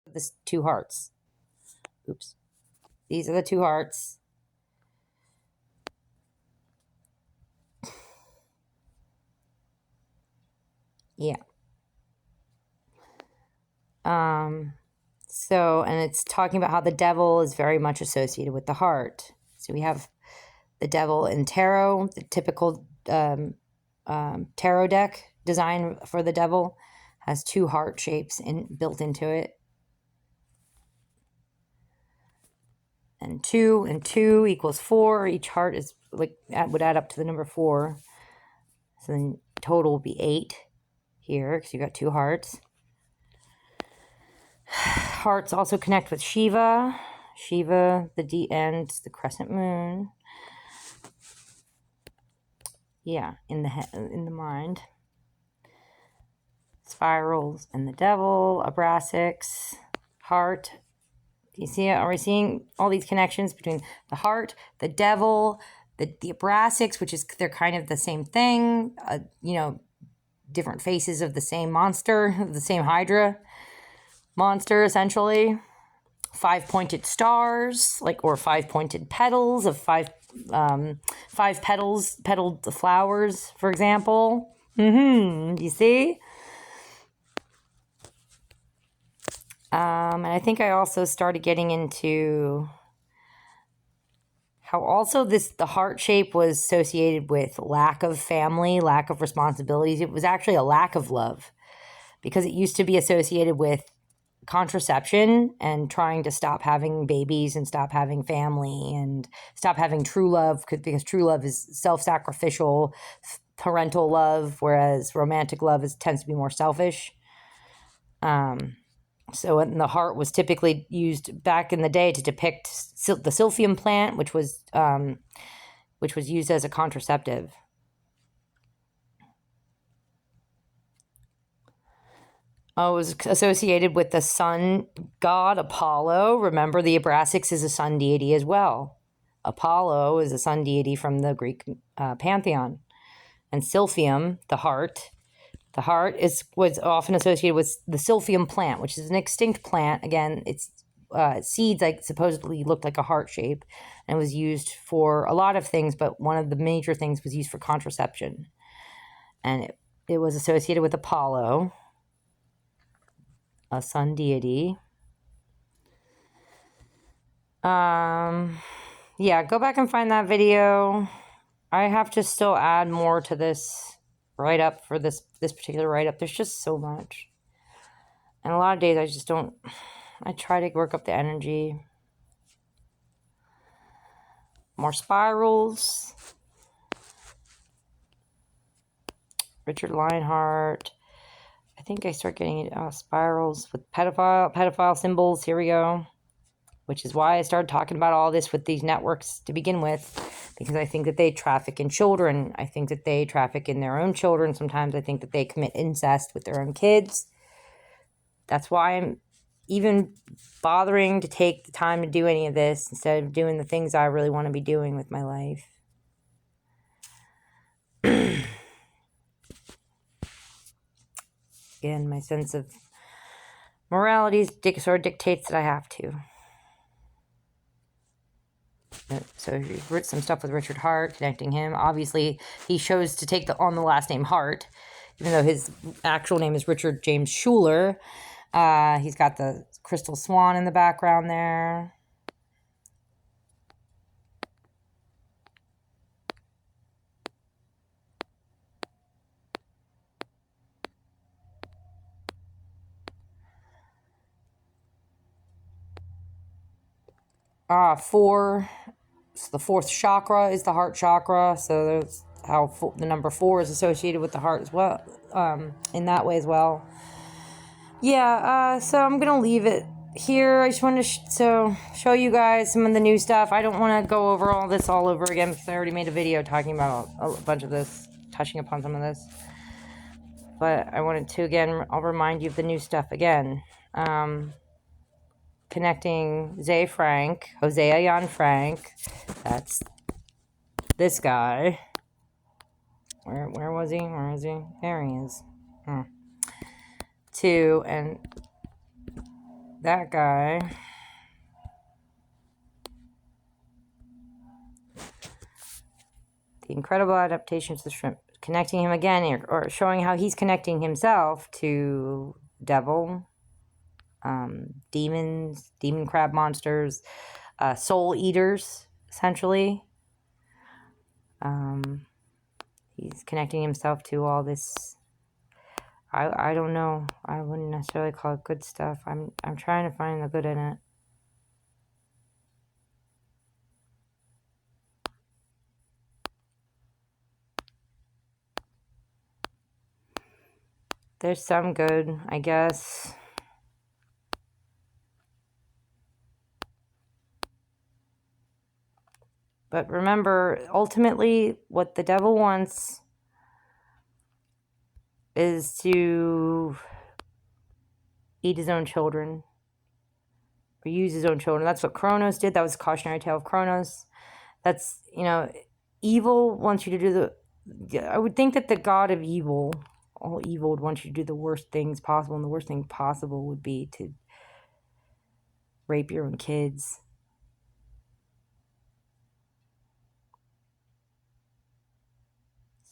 This 2 hearts. Oops. These are the 2 hearts. Yeah. So, and it's talking about how the devil is very much associated with the heart. So we have the devil in tarot, the typical tarot deck design for the devil has 2 heart shapes built into it. And 2 and 2 equals 4. Each heart is like would add up to the number 4. So then total will be 8 here because you got 2 hearts. Hearts also connect with Shiva. Shiva, the end, the crescent moon. Yeah, in the mind. Spirals and the devil, Abraxas, heart. Do you see it? Are we seeing all these connections between the heart, the devil, the Abraxas, which is they're kind of the same thing, different faces of the same monster, the same Hydra monster, essentially. 5-pointed stars, or 5-pointed petals of 5 petaled flowers, for example. Do you see? And I think I also started getting into how also the heart shape was associated with lack of family, lack of responsibilities. It was actually a lack of love because it used to be associated with contraception and trying to stop having babies and stop having family and stop having true love because true love is self-sacrificial parental love, whereas romantic love tends to be more selfish. So the heart was typically used back in the day to depict the silphium plant, which was used as a contraceptive. It was associated with the sun god Apollo. Remember, the Abraxas is a sun deity as well. Apollo is a sun deity from the Greek pantheon. And silphium, the heart was often associated with the silphium plant, which is an extinct plant. Again, its seeds supposedly looked like a heart shape and was used for a lot of things, but one of the major things was used for contraception. And it was associated with Apollo, a sun deity. Yeah, go back and find that video. I have to still add more to this write-up for this particular write-up. There's just so much. And a lot of days I just don't, I try to work up the energy. More spirals. Richard Lionheart. I think I start getting spirals with pedophile symbols. Here we go. Which is why I started talking about all this with these networks to begin with, because I think that they traffic in children. I think that they traffic in their own children. Sometimes I think that they commit incest with their own kids. That's why I'm even bothering to take the time to do any of this instead of doing the things I really want to be doing with my life. Again, my sense of morality sort of dictates that I have to. So you've written some stuff with Richard Hart, connecting him. Obviously, he chose to take on the last name Hart, even though his actual name is Richard James Schuler. He's got the crystal swan in the background there. So the 4th chakra is the heart chakra. So that's how the number 4 is associated with the heart as well, in that way as well. Yeah, so I'm going to leave it here. I just wanted to show you guys some of the new stuff. I don't want to go over all this all over again because I already made a video talking about a bunch of this, touching upon some of this. But I wanted to, again, I'll remind you of the new stuff again. Connecting Jose Jan Frank. That's this guy. Where was he? Where is he? There he is. And that guy. The incredible adaptation to the shrimp. Connecting him again, or showing how he's connecting himself to devil, demons, demon crab monsters, soul eaters, essentially. He's connecting himself to all this. I don't know. I wouldn't necessarily call it good stuff. I'm trying to find the good in it. There's some good, I guess. But remember, ultimately, what the devil wants is to eat his own children, or use his own children. That's what Kronos did. That was a cautionary tale of Kronos. That's, evil wants you to do I would think that the god of evil, all evil, would want you to do the worst things possible, and the worst thing possible would be to rape your own kids.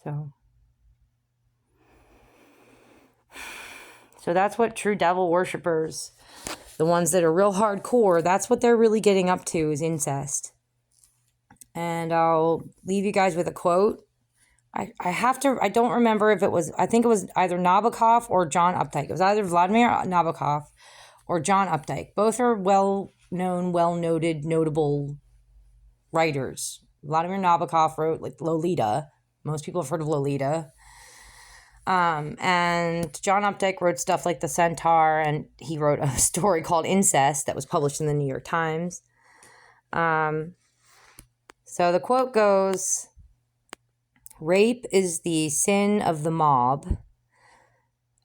So that's what true devil worshippers, the ones that are real hardcore, that's what they're really getting up to, is incest. And I'll leave you guys with a quote. I don't remember if it was, I think it was either Nabokov or John Updike. It was either Vladimir Nabokov or John Updike. Both are well-known, well-noted, notable writers. Vladimir Nabokov wrote like Lolita. Most people have heard of Lolita. And John Updike wrote stuff like The Centaur, and he wrote a story called Incest that was published in the New York Times. So the quote goes, "Rape is the sin of the mob.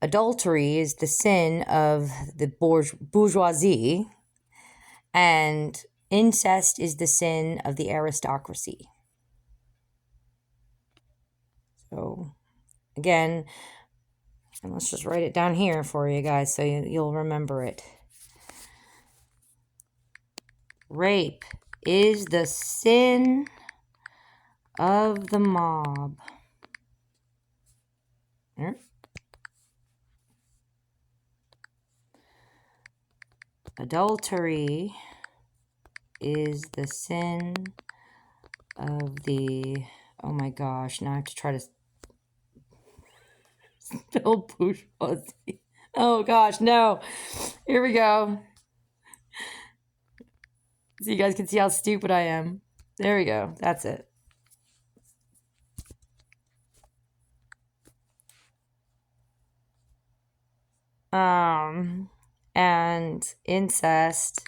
Adultery is the sin of the bourgeoisie. And incest is the sin of the aristocracy." So, again, and let's just write it down here for you guys so you'll remember it. Rape is the sin of the mob. Adultery is the sin of the, oh my gosh, now I have to try to spell bourgeoisie. Oh gosh, no. Here we go. So you guys can see how stupid I am. There we go. That's it. And incest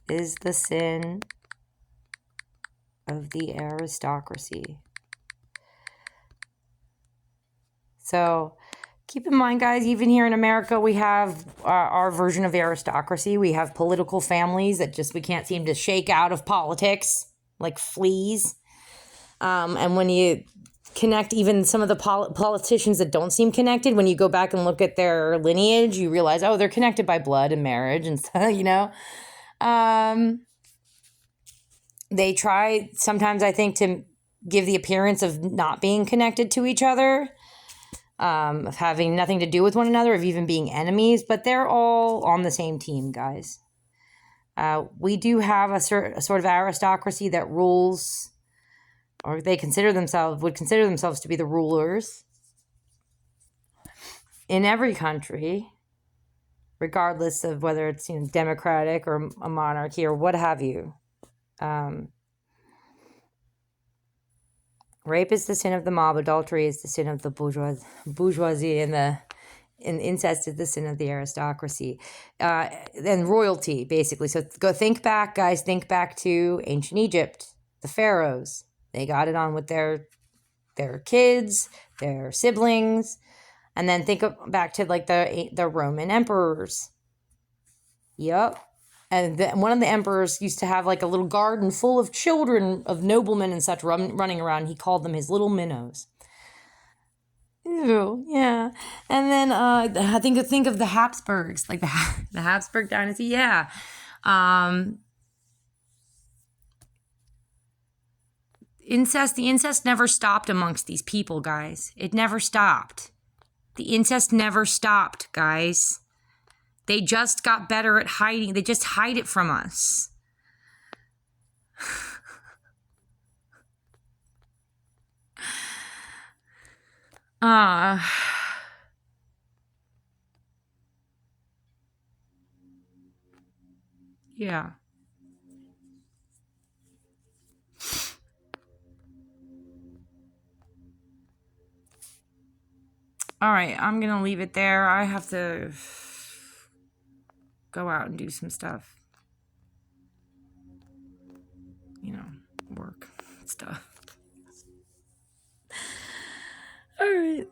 is the sin of the aristocracy. So keep in mind, guys, even here in America, we have our version of aristocracy. We have political families that we can't seem to shake out of politics, like fleas. And when you connect even some of the politicians that don't seem connected, when you go back and look at their lineage, you realize, oh, they're connected by blood and marriage and stuff, They try sometimes, I think, to give the appearance of not being connected to each other, of having nothing to do with one another, of even being enemies, but they're all on the same team, guys. We do have a sort of aristocracy that rules, or would consider themselves to be the rulers in every country, regardless of whether it's democratic or a monarchy or what have you. Rape is the sin of the mob. Adultery is the sin of the bourgeoisie, and incest is the sin of the aristocracy, and royalty, basically. So go think back, guys. Think back to ancient Egypt, the pharaohs. They got it on with their kids, their siblings, and then think back to like the Roman emperors. Yep. And one of the emperors used to have like a little garden full of children of noblemen and such running around. He called them his little minnows. Ew, yeah. And then I think of the Habsburgs, like the Habsburg dynasty. Yeah. The incest never stopped amongst these people, guys. It never stopped. The incest never stopped, guys. They just got better at hiding. They just hide it from us. Uh yeah. All right, I'm going to leave it there. I have to go out and do some stuff. You know, work stuff. All right.